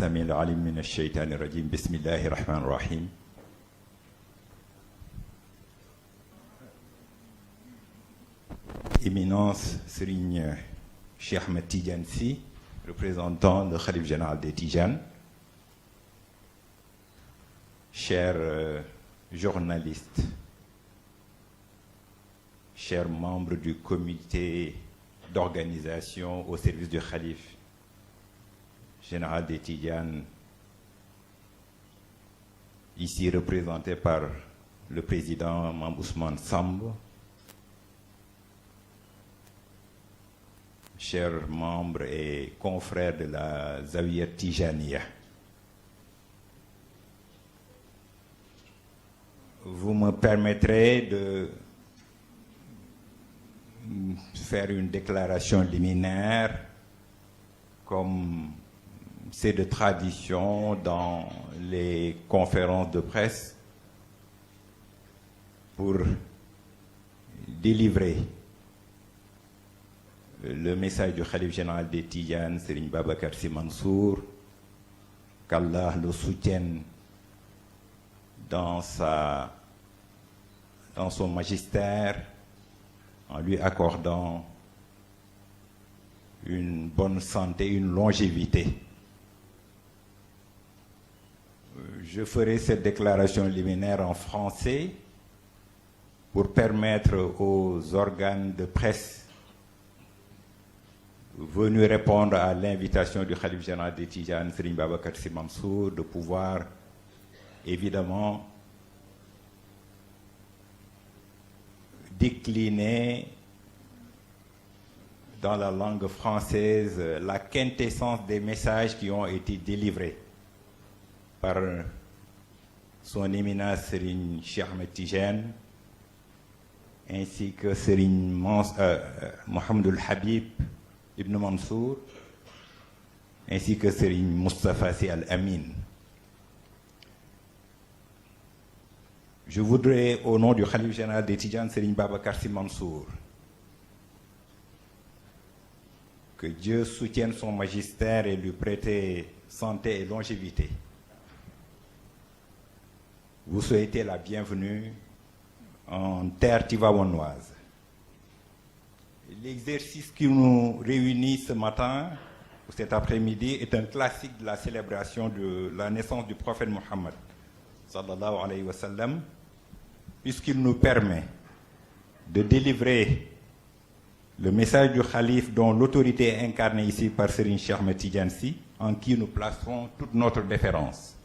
السميع العليم من الشيطان الرجيم بسم الله الرحمن الرحيم Éminence Serigne Cheikh Ahmed Tidiane Sy, représentant le Khalife général des Tidianes, chers journalistes, chers membres du comité d'organisation au service du Khalife général des Tidianes, ici représenté par le président Mame Ousmane Samb, chers membres et confrères de la Zawiya Tijaniya. Vous me permettrez de faire une déclaration liminaire comme c'est de tradition dans les conférences de presse pour délivrer le message du Khalife général des Tidianes, Serigne Babacar Sy Mansour, qu'Allah le soutienne dans son magistère en lui accordant une bonne santé, une longévité. Je ferai cette déclaration liminaire en français pour permettre aux organes de presse venus répondre à l'invitation du Khalife général des Tidianes, Serigne Babacar Sy Mansour, de pouvoir évidemment décliner dans la langue française la quintessence des messages qui ont été délivrés par son éminence Serigne Cheikh Ahmed Tidiane ainsi que Serigne Mohamedou Habib Ibn Mansour ainsi que Serigne Moustapha Sy Al Amin. Je voudrais, au nom du Khalife général des Tidianes, Serigne Babacar Sy Mansour, que Dieu soutienne son magistère et lui prête santé et longévité, vous souhaitez la bienvenue en terre tivaouanoise. L'exercice qui nous réunit ce matin, ou cet après-midi, est un classique de la célébration de la naissance du prophète Mohammed, sallallahu alayhi wa sallam, puisqu'il nous permet de délivrer le message du Khalife dont l'autorité est incarnée ici par Serigne Cheikh Ahmed Tidiane Sy, en qui nous placerons toute notre déférence.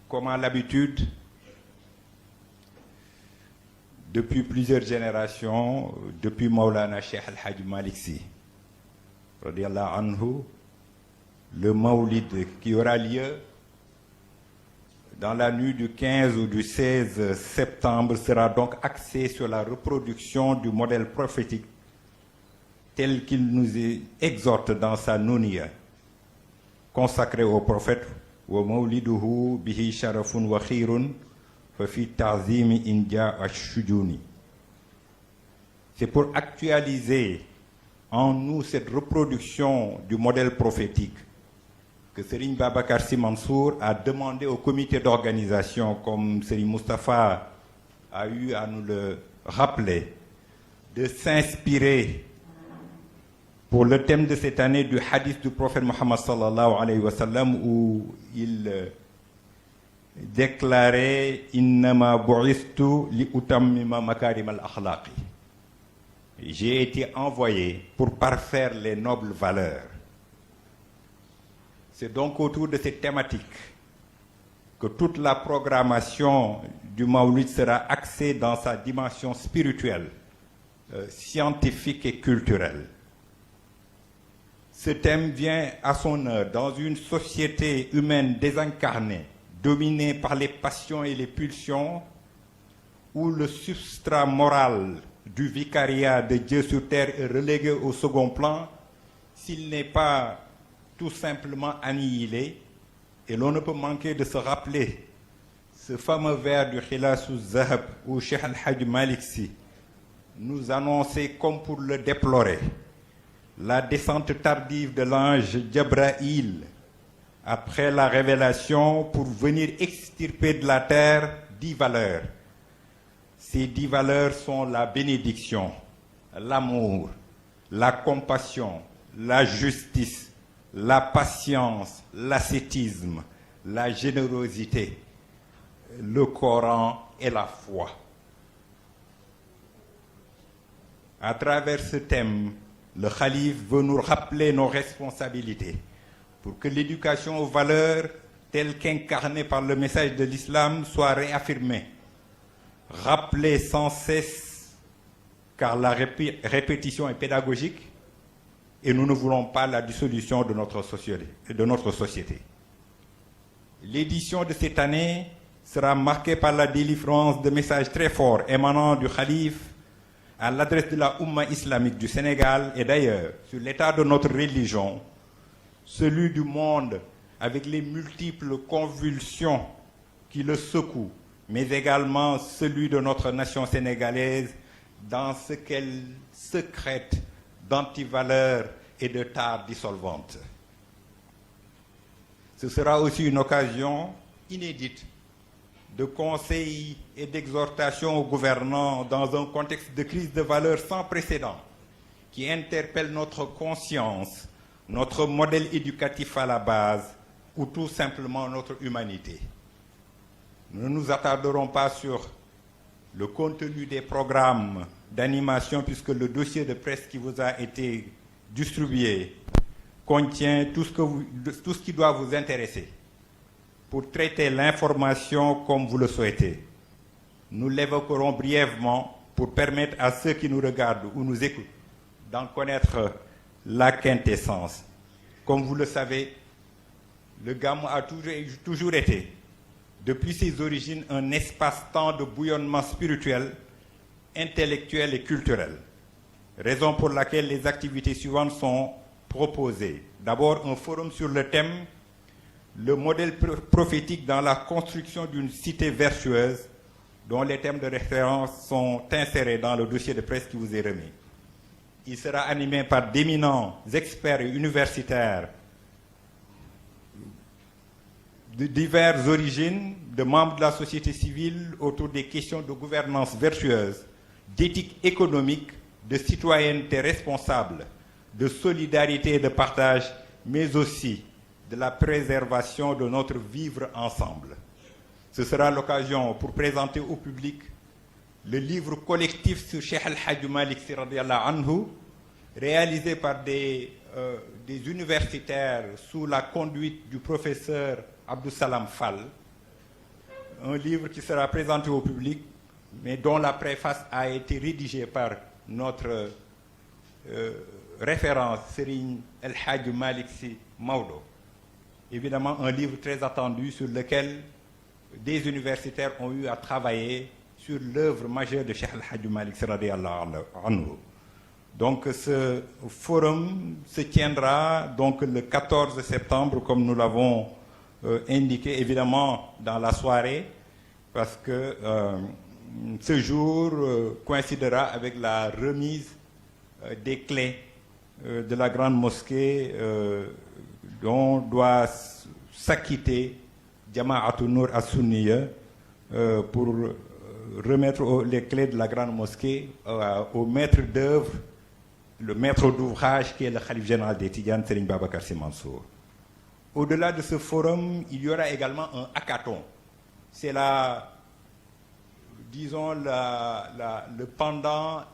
Comme à l'habitude, depuis plusieurs générations, depuis Maulana Cheikh Al-Hajj Malick Sy, radiyallahu anhu, le Mawlid qui aura lieu dans la nuit du 15 ou du 16 septembre sera donc axé sur la reproduction du modèle prophétique tel qu'il nous exhorte dans sa Nouniya, consacré au prophète, wa mawliduhu bihi sharafun wa khirun fa fi ta'zimi inja ash-shujuni. C'est pour actualiser en nous cette reproduction du modèle prophétique que Serigne Babacar Sy Mansour a demandé au comité d'organisation, comme Serigne Moustapha a eu à nous le rappeler, de s'inspirer pour le thème de cette année du hadith du prophète Mohammed sallallahu alayhi wa sallam, où il déclarait « Innama bu'istu li utammima makarim al-akhlaqi ». J'ai été envoyé pour parfaire les nobles valeurs. C'est donc autour de cette thématique que toute la programmation du Mawlid sera axée dans sa dimension spirituelle, scientifique et culturelle. Ce thème vient à son heure dans une société humaine désincarnée, dominée par les passions et les pulsions, où le substrat moral du vicariat de Dieu sur terre est relégué au second plan, s'il n'est pas tout simplement annihilé, et l'on ne peut manquer de se rappeler ce fameux vers du Khilasu Zahab où Cheikh Al-Hajj Malick Sy nous annonçait, comme pour le déplorer, la descente tardive de l'ange Djabraïl après la révélation pour venir extirper de la terre 10 valeurs. Ces 10 valeurs sont la bénédiction, l'amour, la compassion, la justice, la patience, l'ascétisme, la générosité, le Coran et la foi. À travers ce thème, le Khalife veut nous rappeler nos responsabilités pour que l'éducation aux valeurs telles qu'incarnées par le message de l'islam soit réaffirmée, rappelée sans cesse, car la répétition est pédagogique et nous ne voulons pas la dissolution de notre société. L'édition de cette année sera marquée par la délivrance de messages très forts émanant du Khalife à l'adresse de la Oumma islamique du Sénégal et d'ailleurs sur l'état de notre religion, celui du monde avec les multiples convulsions qui le secouent, mais également celui de notre nation sénégalaise dans ce qu'elle sécrète d'antivaleurs et de tares dissolvantes. Ce sera aussi une occasion inédite de conseils et d'exhortations aux gouvernants dans un contexte de crise de valeurs sans précédent qui interpelle notre conscience, notre modèle éducatif à la base ou tout simplement notre humanité. Nous ne nous attarderons pas sur le contenu des programmes d'animation puisque le dossier de presse qui vous a été distribué contient tout ce qui doit vous intéresser pour traiter l'information comme vous le souhaitez. Nous l'évoquerons brièvement pour permettre à ceux qui nous regardent ou nous écoutent d'en connaître la quintessence. Comme vous le savez, le Gamou a toujours été, depuis ses origines, un espace-temps de bouillonnement spirituel, intellectuel et culturel. Raison pour laquelle les activités suivantes sont proposées. D'abord, un forum sur le thème « Le modèle prophétique dans la construction d'une cité vertueuse » dont les thèmes de référence sont insérés dans le dossier de presse qui vous est remis. Il sera animé par d'éminents experts et universitaires de diverses origines, de membres de la société civile autour des questions de gouvernance vertueuse, d'éthique économique, de citoyenneté responsable, de solidarité et de partage, mais aussi de la préservation de notre vivre ensemble. Ce sera l'occasion pour présenter au public le livre collectif sur Cheikh Al-Hajj Malik Sy radiyallahu anhu, réalisé par des universitaires sous la conduite du professeur Abdou Salam Fall. Un livre qui sera présenté au public, mais dont la préface a été rédigée par notre référence Serigne El-Hajj Malik Sy Maodo. Évidemment, un livre très attendu sur lequel des universitaires ont eu à travailler sur l'œuvre majeure de Cheikh Al-Hajj Malik Sy radiyallahu anhu. Donc ce forum se tiendra donc le 14 septembre, comme nous l'avons indiqué, évidemment dans la soirée, parce que ce jour coïncidera avec la remise des clés de la grande mosquée dont doit s'acquitter Jama'atul Nour As-Sunniya pour remettre les clés de la grande mosquée au maître d'œuvre, le maître d'ouvrage qui est le Khalife général des Tidjanes, Serigne Babacar Sy Mansour. Au-delà de ce forum, il y aura également un hackathon. C'est le pendant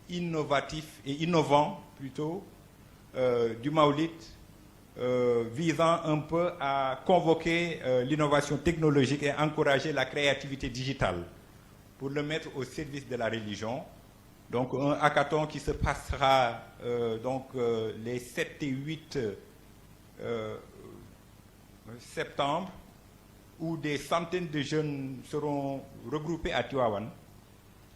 innovatif et innovant plutôt du Maoulid, visant un peu à convoquer l'innovation technologique et encourager la créativité digitale pour le mettre au service de la religion. Donc un hackathon qui se passera les 7 et 8 septembre, où des centaines de jeunes seront regroupés à Tivaouane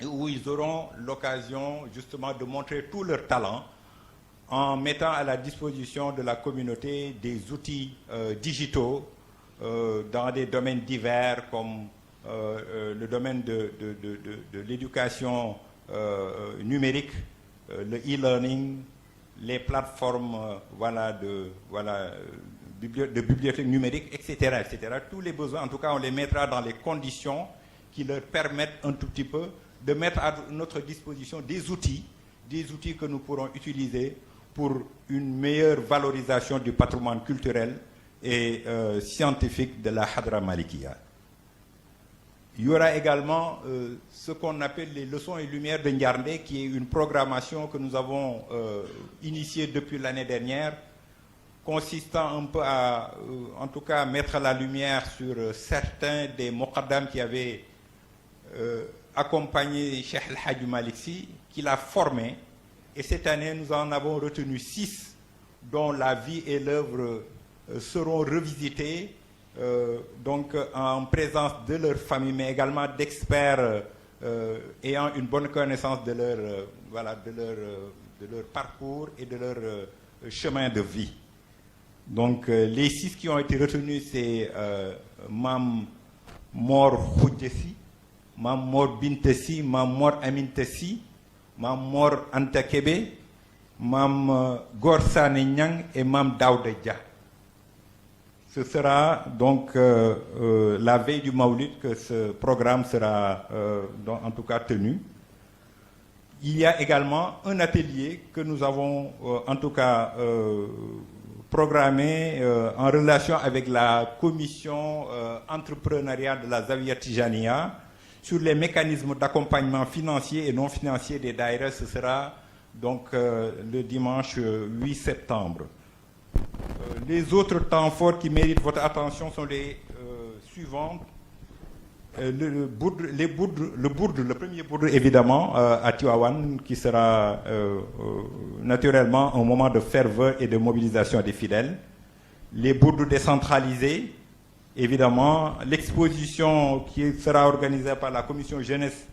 et où ils auront l'occasion justement de montrer tout leur talent en mettant à la disposition de la communauté des outils digitaux dans des domaines divers comme le domaine de l'éducation numérique, le e-learning, les plateformes de bibliothèques numériques, etc., etc. Tous les besoins, en tout cas, on les mettra dans les conditions qui leur permettent un tout petit peu de mettre à notre disposition des outils que nous pourrons utiliser pour une meilleure valorisation du patrimoine culturel et scientifique de la Hadra Malikiya. Il y aura également ce qu'on appelle les leçons et lumières de Ndiarndé, qui est une programmation que nous avons initiée depuis l'année dernière, consistant un peu à, en tout cas, mettre la lumière sur certains des muqaddam qui avaient accompagné Cheikh El Hadj Malick Sy, qui l'a formé. Et cette année, nous en avons retenu 6, dont la vie et l'œuvre seront revisitées, donc en présence de leur famille, mais également d'experts ayant une bonne connaissance de leur, voilà, de leur parcours et de leur chemin de vie. Donc les 6 qui ont été retenus, c'est Mam Mor Khoudjessi, Mam Mor Bintessi, Mam Mor Amintessi, Mam Mor Anta Kébé, Mam Gorsane Nyang et Mam Daouda Dia. Ce sera donc la veille du Maulid que ce programme sera en tout cas tenu. Il y a également un atelier que nous avons en tout cas programmé en relation avec la commission entrepreneuriale de la Zawiya Tijaniya sur les mécanismes d'accompagnement financier et non financier des daïras. Ce sera donc le dimanche 8 septembre. Les autres temps forts qui méritent votre attention sont les suivants. Le premier bourde évidemment à Tivaouane, qui sera naturellement un moment de ferveur et de mobilisation des fidèles. Les bourdes décentralisés, évidemment. L'exposition qui sera organisée par la commission jeunesse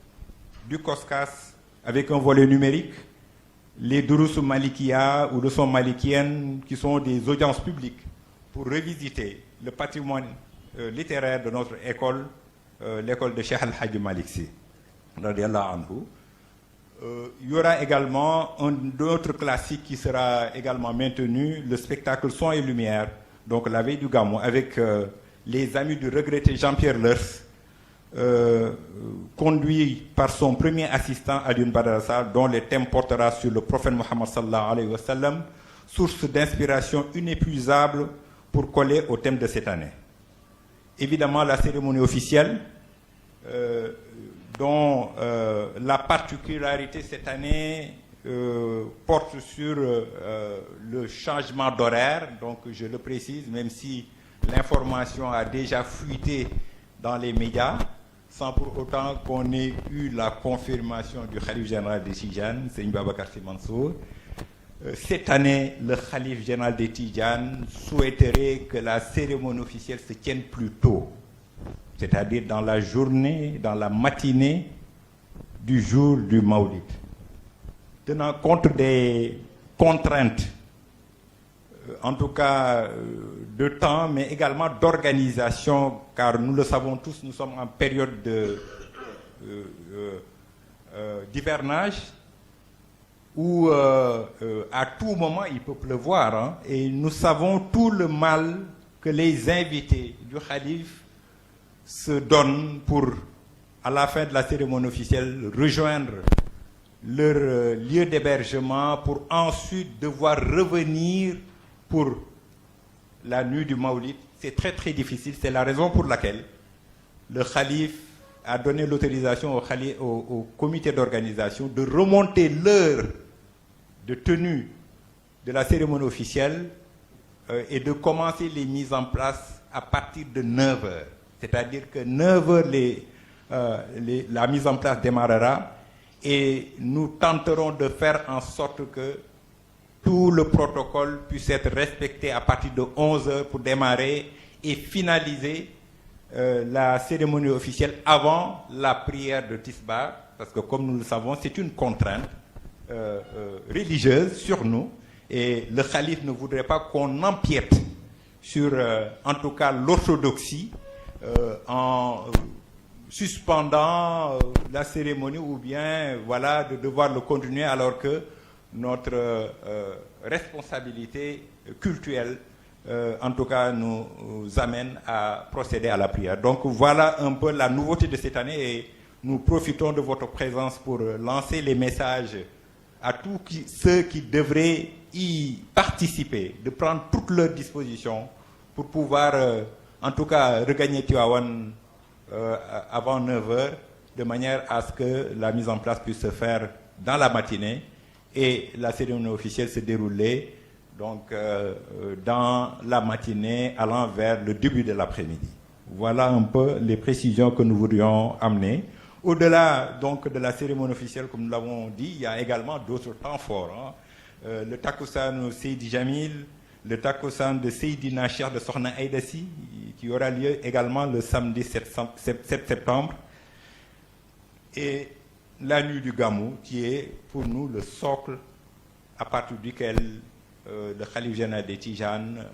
du COSCAS avec un volet numérique. Les Durus Malikiya ou leçons malikiennes, qui sont des audiences publiques pour revisiter le patrimoine littéraire de notre école, l'école de Cheikh El Hadj Malick Sy, radiallahu anhu. Il y aura également un autre classique qui sera également maintenu, le spectacle Son et Lumière, donc la veille du Gamou, avec les amis du regretté Jean-Pierre Lers, conduit par son premier assistant Alioune Badara Sarr, dont le thème portera sur le prophète Mohammed sallallahu alayhi wa sallam, source d'inspiration inépuisable pour coller au thème de cette année. Évidemment, la cérémonie officielle, dont la particularité cette année porte sur le changement d'horaire, donc je le précise, même si l'information a déjà fuité dans les médias, sans pour autant qu'on ait eu la confirmation du Khalif général des Tidianes, Serigne Babacar Sy Mansour. Cette année, le Khalif général des Tidianes souhaiterait que la cérémonie officielle se tienne plus tôt, c'est-à-dire dans la journée, dans la matinée du jour du Maulid. Tenant compte des contraintes, en tout cas de temps, mais également d'organisation, car nous le savons tous, nous sommes en période d'hivernage, où à tout moment il peut pleuvoir, hein, et nous savons tout le mal que les invités du Khalif se donnent pour, à la fin de la cérémonie officielle, rejoindre leur lieu d'hébergement pour ensuite devoir revenir pour la nuit du Maulid. C'est très très difficile, c'est la raison pour laquelle le Khalif a donné l'autorisation au comité d'organisation de remonter l'heure de tenue de la cérémonie officielle et de commencer les mises en place à partir de 9h. C'est-à-dire que 9h, la mise en place démarrera et nous tenterons de faire en sorte que tout le protocole puisse être respecté à partir de 11h pour démarrer et finaliser la cérémonie officielle avant la prière de Tisbar, parce que comme nous le savons, c'est une contrainte religieuse sur nous et le Khalif ne voudrait pas qu'on empiète sur, en tout cas, l'orthodoxie en suspendant la cérémonie ou bien voilà, de devoir le continuer alors que notre responsabilité culturelle en tout cas, nous amène à procéder à la prière. Donc voilà un peu la nouveauté de cette année et nous profitons de votre présence pour lancer les messages à tous ceux qui devraient y participer, de prendre toutes leurs dispositions pour pouvoir, en tout cas, regagner Tivaouane avant 9 h, de manière à ce que la mise en place puisse se faire dans la matinée et la cérémonie officielle se dérouler donc dans la matinée allant vers le début de l'après-midi. Voilà un peu les précisions que nous voudrions amener. Au-delà donc de la cérémonie officielle, comme nous l'avons dit, il y a également d'autres temps forts. Le Takussan Seydi Jamil, le Takussan de Seydina Cheikh de Sokhna Aïdassi, qui aura lieu également le samedi 7 septembre. Et la nuit du Gamou, qui est pour nous le socle à partir duquel le Khalif général des Tijanes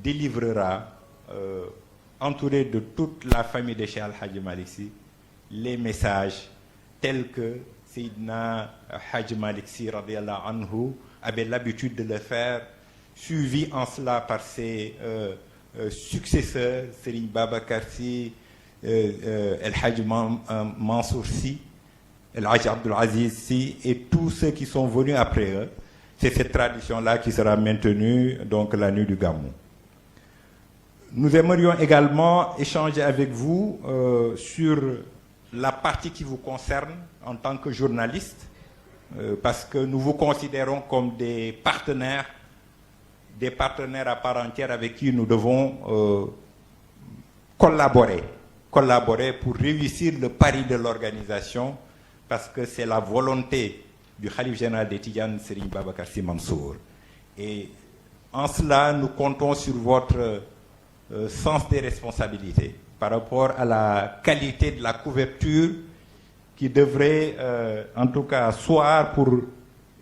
délivrera, entouré de toute la famille de Cheikh Al-Hadji Malick Sy, les messages tels que Seydina Hadji Malick Sy radiyallahu anhu avait l'habitude de le faire, suivi en cela par ses successeurs, Serigne Babacar Sy, El Hadji Mansour Sy, El Hadji Abdoul Aziz Sy et tous ceux qui sont venus après eux. C'est cette tradition-là qui sera maintenue donc la nuit du Gamou. Nous aimerions également échanger avec vous sur la partie qui vous concerne en tant que journaliste, parce que nous vous considérons comme des partenaires à part entière avec qui nous devons collaborer pour réussir le pari de l'organisation, parce que c'est la volonté du Khalif général des Tidianes, Serigne Babacar Sy Mansour. Et en cela, nous comptons sur votre sens des responsabilités par rapport à la qualité de la couverture qui devrait, en tout cas, soir pour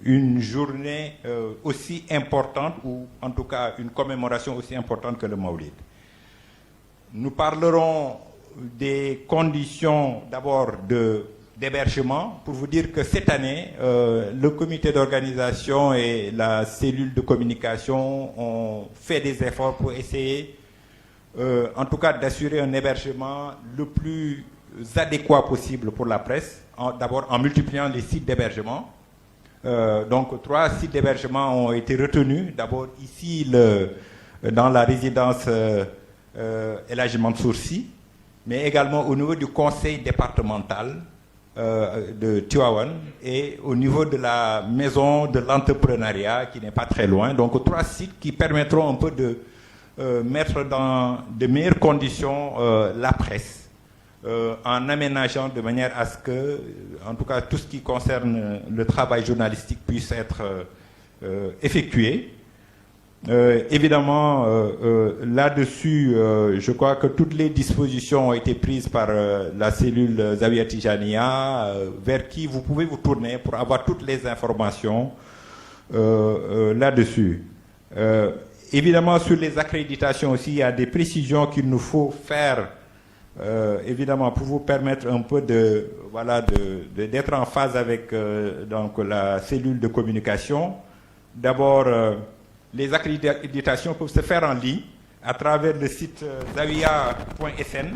une journée aussi importante, ou en tout cas une commémoration aussi importante que le Maulid. Nous parlerons des conditions d'abord d'hébergement, pour vous dire que cette année, le comité d'organisation et la cellule de communication ont fait des efforts pour essayer, en tout cas, d'assurer un hébergement le plus adéquat possible pour la presse, d'abord en multipliant les sites d'hébergement. Donc 3 sites d'hébergement ont été retenus, d'abord ici dans la résidence El Hadji Mansour Sy, mais également au niveau du conseil départemental de Tivaouane et au niveau de la maison de l'entrepreneuriat qui n'est pas très loin. Donc 3 sites qui permettront un peu de mettre dans de meilleures conditions la presse, en aménageant de manière à ce que, en tout cas, tout ce qui concerne le travail journalistique puisse être effectué. Évidemment, là-dessus, je crois que toutes les dispositions ont été prises par la cellule Zawiya Tijaniya, vers qui vous pouvez vous tourner pour avoir toutes les informations là-dessus. Évidemment, sur les accréditations aussi, il y a des précisions qu'il nous faut faire, évidemment, pour vous permettre un peu d'être en phase avec donc, la cellule de communication. D'abord, les accréditations peuvent se faire en ligne à travers le site zawiya.sn,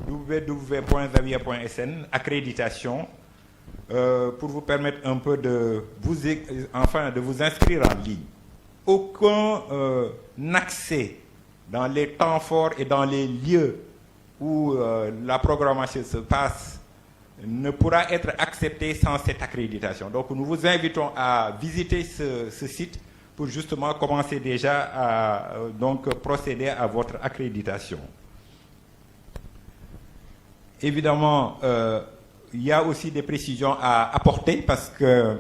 www.zawiya.sn, accréditation, pour vous permettre un peu de vous inscrire en ligne. Aucun accès dans les temps forts et dans les lieux où la programmation se passe ne pourra être accepté sans cette accréditation. Donc nous vous invitons à visiter ce site pour justement commencer déjà à donc procéder à votre accréditation. Évidemment, il y a aussi des précisions à apporter parce que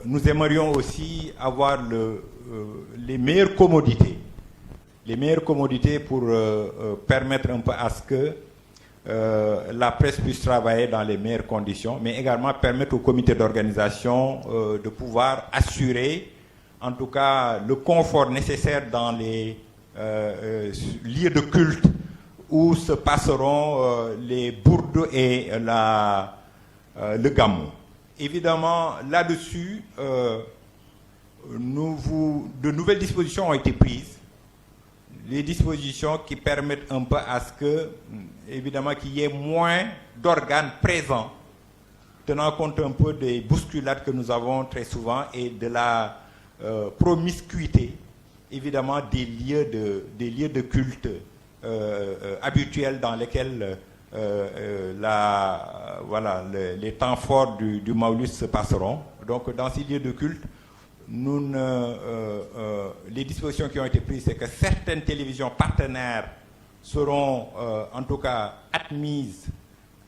nous aimerions aussi avoir les meilleures commodités. Les meilleures commodités pour permettre un peu à ce que la presse puisse travailler dans les meilleures conditions, mais également permettre au comité d'organisation de pouvoir assurer en tout cas le confort nécessaire dans les lieux de culte où se passeront les bourdes et le gamou. Évidemment, là-dessus, de nouvelles dispositions ont été prises les dispositions qui permettent un peu à ce que, évidemment, qu'il y ait moins d'organes présents, tenant compte un peu des bousculades que nous avons très souvent et de la promiscuité, évidemment, des lieux de culte habituels dans lesquels les temps forts du Maulid se passeront. Donc, dans ces lieux de culte, les dispositions qui ont été prises, c'est que certaines télévisions partenaires seront en tout cas admises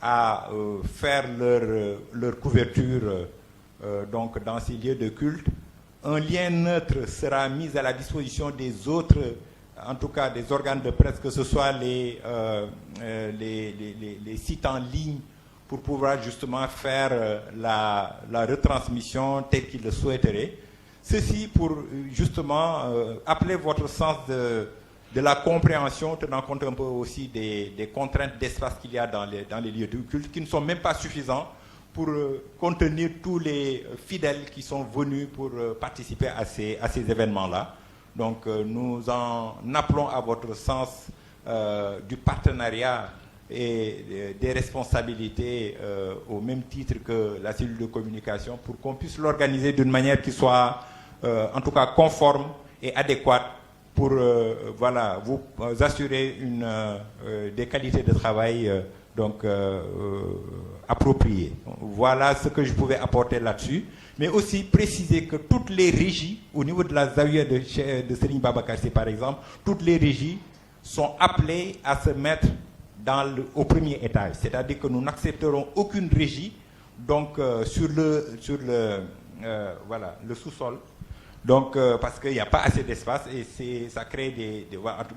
à faire leur couverture donc dans ces lieux de culte. Un lien neutre sera mis à la disposition des autres, en tout cas des organes de presse, que ce soit les sites en ligne, pour pouvoir justement faire la retransmission telle qu'ils le souhaiteraient. Ceci pour justement appeler votre sens de la compréhension, tenant compte un peu aussi des contraintes d'espace qu'il y a dans les lieux de culte, qui ne sont même pas suffisants pour contenir tous les fidèles qui sont venus pour participer à ces événements-là. Donc nous en appelons à votre sens du partenariat et des responsabilités au même titre que la cellule de communication, pour qu'on puisse l'organiser d'une manière qui soit en tout cas conforme et adéquate pour vous assurer des qualités de travail appropriées. Voilà ce que je pouvais apporter là-dessus, mais aussi préciser que toutes les régies, au niveau de la Zawiya de Serigne Babacar Sy par exemple, toutes les régies sont appelées à se mettre au premier étage, c'est-à-dire que nous n'accepterons aucune régie donc sur le sous-sol, donc parce qu'il n'y a pas assez d'espace et ça crée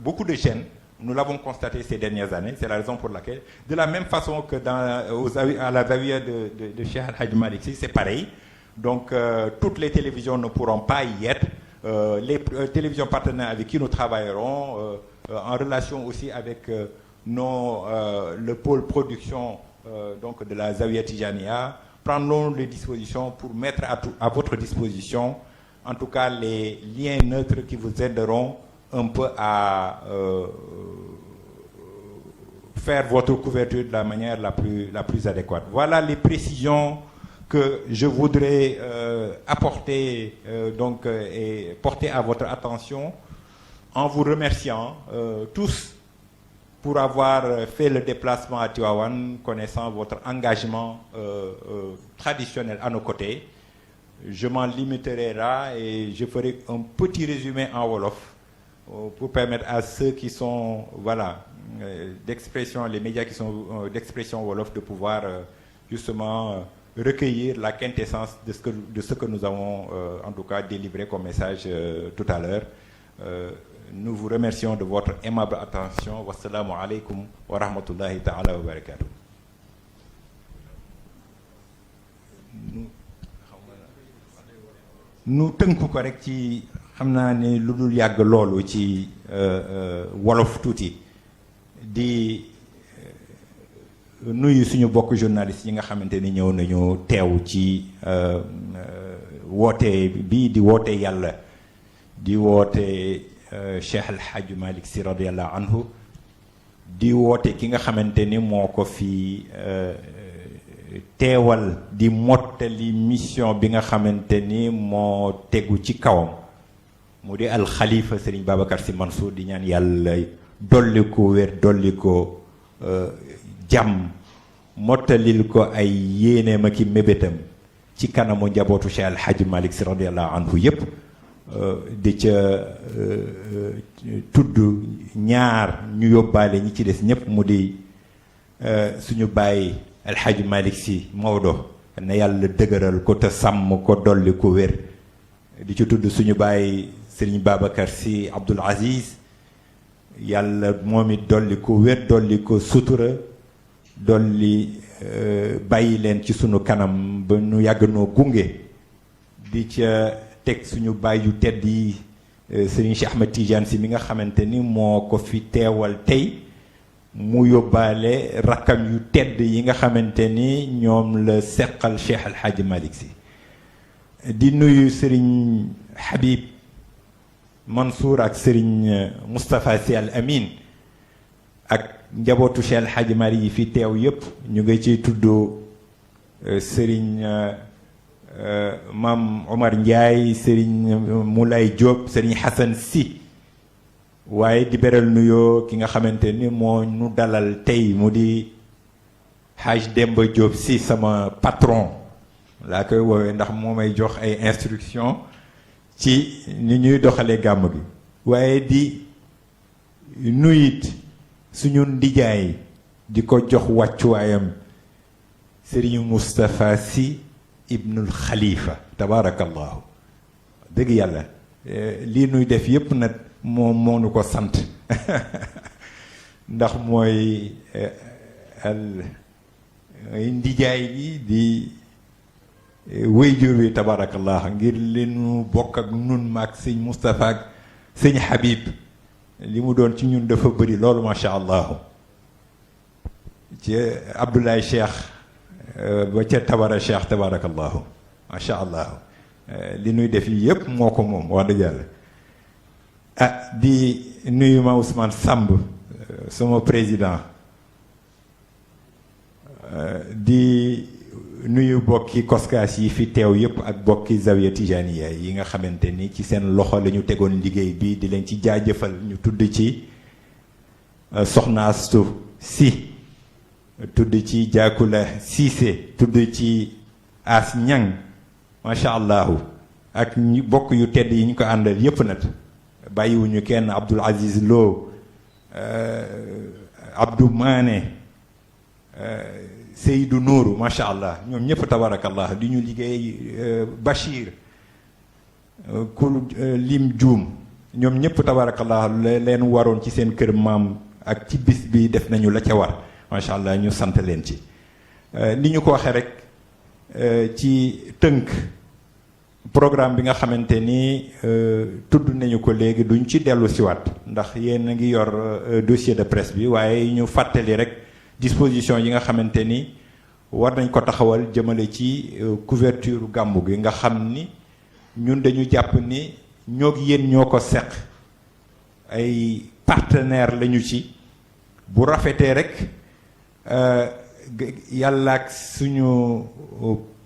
beaucoup de gêne. Nous l'avons constaté ces dernières années, c'est la raison pour laquelle, de la même façon que à la Zawiya de Cheikh Al Hadj Malick Sy, c'est pareil. Donc toutes les télévisions ne pourront pas y être. Les télévisions partenaires avec qui nous travaillerons, en relation aussi avec le pôle production donc de la Zawiya Tijaniya, prendront les dispositions pour mettre à votre disposition en tout cas les liens neutres qui vous aideront un peu à faire votre couverture de la manière la plus adéquate. Voilà les précisions que je voudrais apporter et porter à votre attention, en vous remerciant tous pour avoir fait le déplacement à Tivaouane, connaissant votre engagement traditionnel à nos côtés. Je m'en limiterai là et je ferai un petit résumé en wolof pour permettre à ceux qui sont d'expression, les médias qui sont d'expression wolof, de pouvoir justement recueillir la quintessence de ce que nous avons en tout cas délivré comme message tout à l'heure. Nous vous remercions de votre aimable attention. Wassalamu alaikum wa rahmatullahi ta'ala wa barakatuh. nu tënku ko rek ci xam naa ne lu dul yàgg loolu ci wolof tuuti di nuyu suñu bokk journaliste yi nga xamante ni ñëw nañu teew ci woote bii di woote yàlla, di woote Cheikh El Hadj Malick Sy radiyallahu anhu, di woote ki nga xamante ni moo ko fi teewal di mottali mission bi nga xamante ni moo tegu ci kawam, mu di al xalifa Serigne Babacar Sy Mansour, di ñaan yàlla dolli ko wér, dolli ko jàmm, mottalil ko ay yéeneem ak i mébétam ci kanamu njabootu Cheikh El Hadj Malick Sy radiyallahu anhu yépp, di ca tudd ñaar ñu yóbbaale ñi ci des ñépp, mu di suñu bàyyi El Hadj Malick Sy Maodo, na yàlla dëgëral ko te sàmm ko, dolli ko wér. di ci tudd suñu bàyyi Serigne Babacar Sy Abdoul Aziz, yàlla moom it dolli ko wér, dolli ko sutura, dolli bàyyi leen ci sunu kanam ba ñu yàgg noo gunge. di ca teg suñu bàyyi yu tedd yi Serigne Cheikh Ahmed Tidiane Sy mi nga xamante ni moo ko fi teewal tey, mu yóbbaale rakkam yu tedd yi nga xamante ni ñoom la seqal Cheikh El Hadj Malick Sy. di nuyu Serigne Habib Mansour ak Serigne Moustapha Sy Al Amin ak njabootu Cheikh El Hadji Malick yi fi teew yépp ñu ngi ciy tudd Serigne Maam Omar Ndiaye Serigne Moulay Diop Serigne Hassan Sy waaye di beral nuyoo ki nga xamante ni moo nu dalal tey mu di Haj Demba Diop Sy sama patron laa koy woowee ndax moo may jox ay instruction ci ni ñuy doxalee gàmm gi waaye di nuyit suñu ndijaay di ko jox wàccuwaayam Serigne Moustapha Sy ibnul Khalifa tabarakallahu dëgg yàlla lii nuy def yépp nag moom moo nu ko sant ndax mooy ndijaay gi di wéyjur wi tabarakallah ngir li nu bokk ak nun maag sëñ Moustapha ak sëñ Habib li mu doon ci ñun dafa bëri loolu macha allah ci Abdoulaye Cheikh ba ca Tabara Cheikh tabarakallahu macha allah li nuy def yi yépp moo ko moom wax dëgg yàlla ah di nuyu ma Ousmane Samb sama président di nuyu bokki koskaas yi fi teew yépp ak bokki Zawiya Tijaniya yi nga xamante ni ci seen loxo la ñu tegoon liggéey bi di leen ci jaajëfal ñu tudd ci Soxna Astu Si tudd ci Jaakula Siise tudd ci As Ñang macha allahu ak ñu bokk yu tedd yi ñu ko àndal yépp nag bàyyiwuñu kenn Abdoul Aziz Lo Abdou Mané Seydou Nourou macha allah ñoom ñëpp tabarakallah di ñu liggéey Bachir ku lim juum ñoom ñëpp tabarakallah leen waroon ci seen kër maam ak ci bis bi def nañu la ca war macha allah ñu sant leen ci ni ñu ko waxee rek ci tënk programme bi nga xamante ni tudd nañu ko léegi duñ ci dellu siwaat ndax yéen a ngi yor dossier de presse bi waaye ñu fàttali rek disposition yi nga xamante ni war nañ ko taxawal jëmale ci couverture gàmmu gi nga xam ni ñun dañu jàpp ni ñoo yéen ñoo ko seq ay partenaire lañu ci bu rafetee rek yàlla ak suñu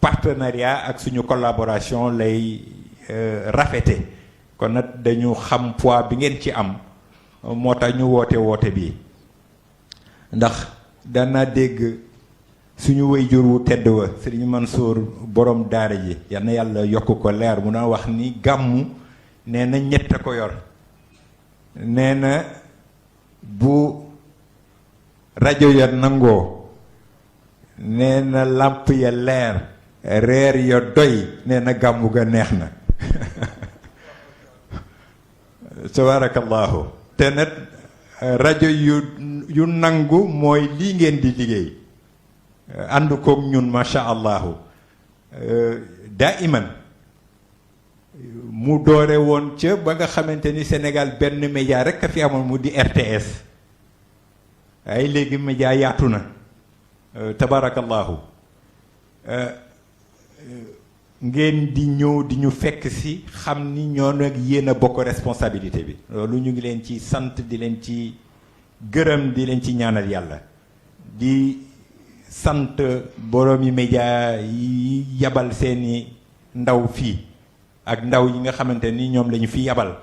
partenariat ak suñu collaboration lay rafete kon nag dañu xam poids bi ngeen ci am moo tax ñu woote bi ndax dana dégg suñu wayjur wu tedd wa Sëriñ Mansour borom daara ji yal na yàlla yokk ko leer mu na wax ni gàmmu nee na ñett a ko yor nee na bu rajo ya nangoo nee na làmp ya leer reer ya doy nee na gàmmu ga neex na tabarakallahu te nag rajo yu nangu mooy lii ngeen di liggéey ànd koog ñun macha allahu daa iman mu doore woon ca ba nga xamante ni Sénégal benn média rek a fi amoon mu di RTS ay léegi média yaatu na tabarakallahu ngeen di ñëw di ñu fekk si xam ni ñoo nag yéen a bokk responsabilité bi loolu ñu ngi leen ci sant di leen ci gërëm di leen ci ñaanal yàlla di sant boroomi média yi yabal seeni ndaw fii ak ndaw yi nga xamante ni ñoom la ñu fi yabal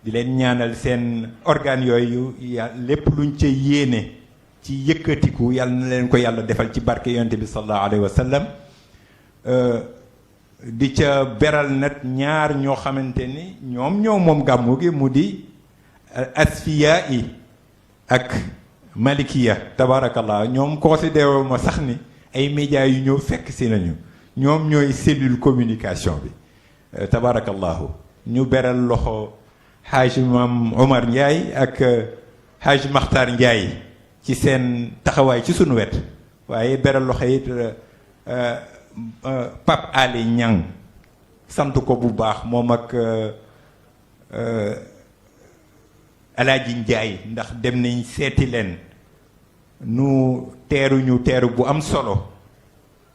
di leen ñaanal seen organes yooyu lépp luñ ca yéene ci yëkkatiku yàlla na leen ko yàlla defal ci barke yonte bi sallallahu alayhi wa sallam di ca beral nag ñaar ñoo xamante ni ñoom moom gàmmu gi mu di asfiya yi ak malikiya tabarakallah ñoom considéré ma sax ni ay médias yu ñëw fekk si nañu ñoom ñooy cellule communication bi tabarakallahu ñu beral loxo Haj Mam Omar Ndiaye ak Haj Makhtar Ndiaye ci seen taxawaay ci sunu wet waaye beral loxo it Pape Ali Niang sant ko bu baax moom ak Alaaji Ndiaye ndax dem nañ seeti leen nu teeruñu teeru bu am solo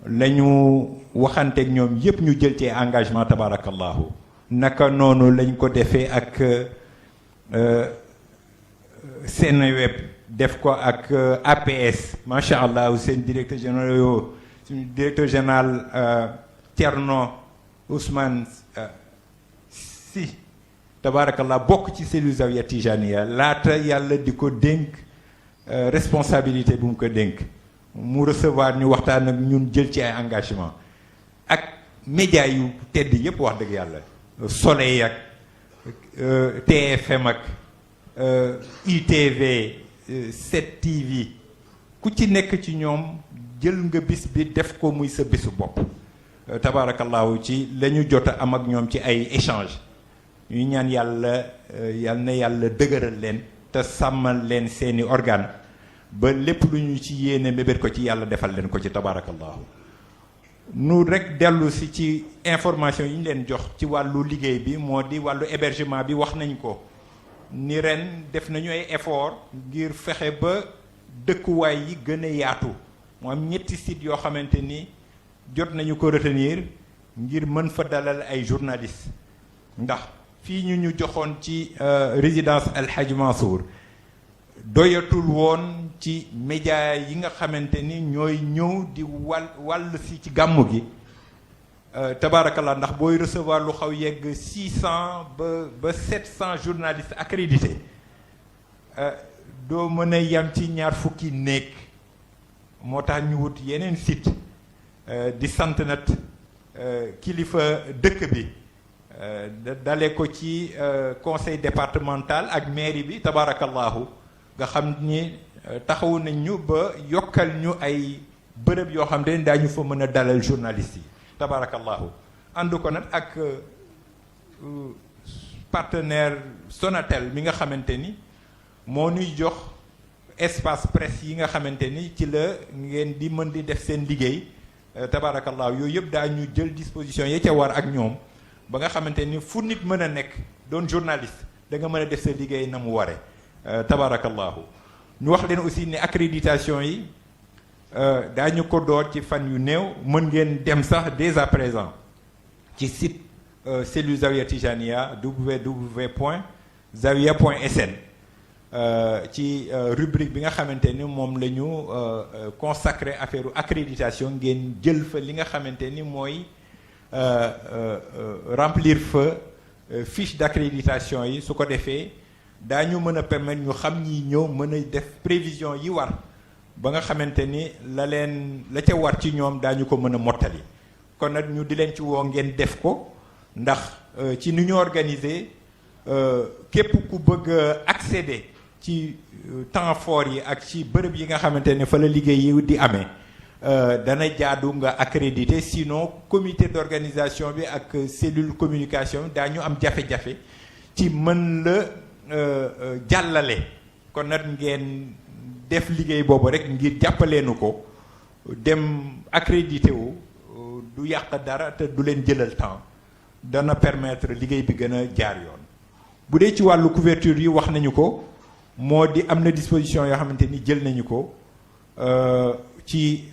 lañu waxanteeg ñoom yépp ñu jël ci engagement tabarakallahu naka noonu lañ ko defee ak Seneweb def ko ak APS macha allah seen directeur général yoo suñu directeur général Thierno Ousmane Sy tabaarakallah bokk ci cellule Zawiya Tijaniya laata yàlla di ko dénk responsabilité bu mu ko dénk mu recevoir ñu waxtaan ak ñun jël ci ay engagement ak média yu tedd yépp wax dëgg yàlla Soleil ak TFM ak ITV 7TV ku ci nekk ci ñoom jël nga bis bi def ko muy sa bisu bopp tabaarakallahu ci la ñu jot a am ak ñoom ci ay échange ñuy ñaan yàlla yal na yàlla dëgëral leen te sàmmal leen seeni organe ba lépp lu ñu ci yéene mébét ko ci yàlla defal leen ko ci tabaarakallahu nu rek dellu si ci information yi ñu leen jox ci wàllu liggéey bi moo di wàllu hébergement bi wax nañ ko ni ren def nañu ay effort ngir fexe ba dëkkuwaay yi gën a yaatu mu am ñetti sites yoo xamante ni jot nañu ko retenir ngir mën fa dalal ay journalistes ndax fii ñu joxoon ci résidence El Hadj Mansour doyatul woon ci média yi nga xamante ni ñooy ñëw di wàll si ci gàmmu gi tabaarakallah ndax booy recevoir lu xaw yegg 600 ba 700 journalistes accrédités doo mën a yam ci ñaar fukki néeg moo tax ñu wut yeneen site di sant nag kilifa dëkk bi dale ko ci conseil départemental ak mairie bi tabaarakallahu nga xam ni taxawu nañ ñu ba yokkal ñu ay bërëb yoo xam ne daañu fa mën a dalal journalistes yi tabaarakallahu ànd ko nag ak partenaire Sonatel mi nga xamante ni moo ñuy jox espace presse yi nga xamante ni ci la ngeen di mën di def seen liggéey tabaarakallahu yooyu yëpp daañu jël disposition ya ca war ak ñoom ba nga xamante ni fu nit mën a nekk doon journaliste da nga mën a def sa liggéey na mu ware tabaarakallahu ñu wax leen aussi ne accréditation yi daañu ko door ci fan yu néew mën ngeen dem sax dès à présent ci site cellule Zawiya Tijaniya www.zawiya.sn ci rubrique bi nga xamante ni moom la ñu consacré affaire accréditation ngeen jël fa li nga xamante ni mooy remplir fa fiche d'accréditation yi su ko defee daañu mën a permettre ñu xam ñi ñëw mën a def prévision yi war ba nga xamante ni la ca war ci ñoom daañu ko mën a mottali kon nag ñu di leen ci woo ngeen def ko ndax ci ni ñu organiser képp ku bëgg accéder ci temps fort yi ak ci bërëb yi nga xamante ne fa la liggéey yi di amee dana jaadu nga accrédité sinon comité d'organisation bi ak cellule communication daañu am jafe-jafe ci mën la jàllale kon nag ngeen def liggéey boobu rek ngir jàppaleenu ko dem accrédité wu du yàq dara te du leen jëlal temps dana permettre liggéey bi gën a jaar yoon bu dee ci wàllu couverture yi wax nañu ko moo di am na disposition yoo xamante ni jël nañu ko ci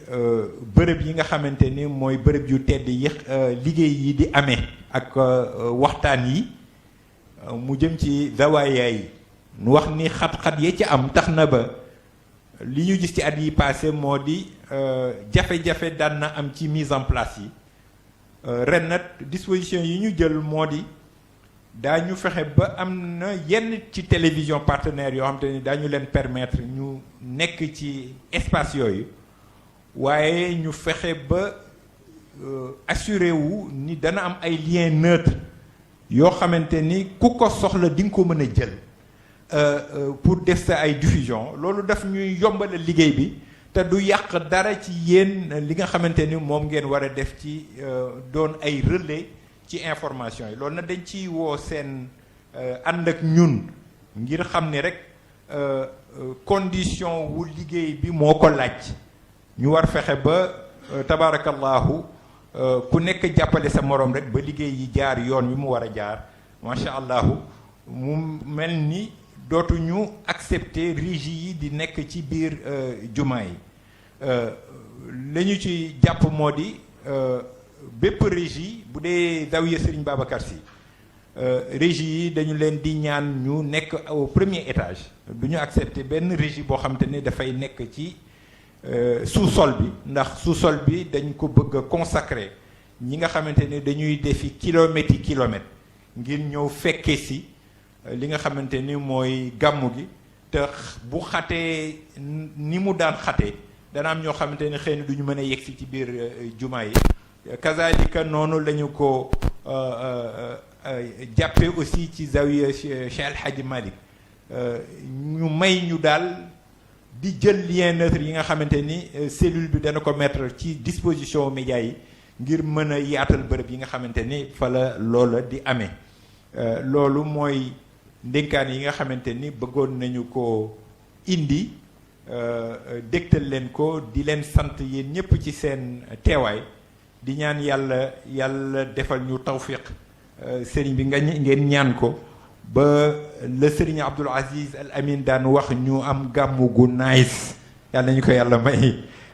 bërëb yi nga xamante ni mooy bërëb yu tedd yi liggéey yi di amee ak waxtaan yi mu jëm ci zawaaya yi nu wax ni xat-xat ya ci am tax na ba li ñu gis ci at yi passé moo di jafe-jafe daan na am ci mise en place yi ren nag disposition yi ñu jël moo di daañu fexe ba am na yenn ci télévision partenaires yoo xam te ni daañu leen permettre ñu nekk ci espace yooyu waaye ñu fexe ba assuré wu ni dana am ay liens neutres yoo xamante ni ku ko soxla di nga ko mën a jël pour def sa ay diffusion loolu daf ñuy yombala liggéey bi te du yàq dara ci yéen li nga xamante ni moom ngeen war a def ci doon ay relais ci information yi loolu nag dañ ciy woo seen ànd ak ñun ngir xam ni rek condition wu liggéey bi moo ko laaj ñu war fexe ba tabaarakallahu ku nekk jàppale sa morom rek ba liggéey yi jaar yoon wi mu war a jaar macha allahu mu mel ni dootuñu accepter régie yi di nekk ci biir jumaa yi la ñu ci jàpp moo di bépp régie bu dee Zawiya Serigne Babacar Sy régie yi dañu leen di ñaan ñu nekk au premier étage du ñu accepter benn régie boo xamante ni dafay nekk ci sous-sol bi ndax sous-sol bi dañ ko bëgg a consacrer ñi nga xamante ni dañuy defi kilomètres yi kilomètres ngir ñëw fekke si li nga xamante ni mooy gàmmu gi te bu xatee ni mu daan xatee dana am ñoo xamante ni xëy na du ñu mën a yegsi ci biir jumaa yi kazalika noonu lañu ko jàppe aussi ci zawiya Cheikh El Hadji Malick ñu may ñu daal di jël lien neutre yi nga xamante ni cellule bi dana ko mettre ci disposition médias yi ngir mën a yaatal bërëb yi nga xamante ni fa la loola di amee loolu mooy ndénkaan yi nga xamante ni bëggoon nañu ko indi dégtal leen ko di leen sant yéen ñëpp ci seen teewaay di ñaan yàlla defal ñu tawfiq sëriñ bi ngeen ñaan ko ba le sëriñ Abdoul Aziz Al Amin daan wax ñu am gàmmu gu nice yàlla nañu ko yàlla may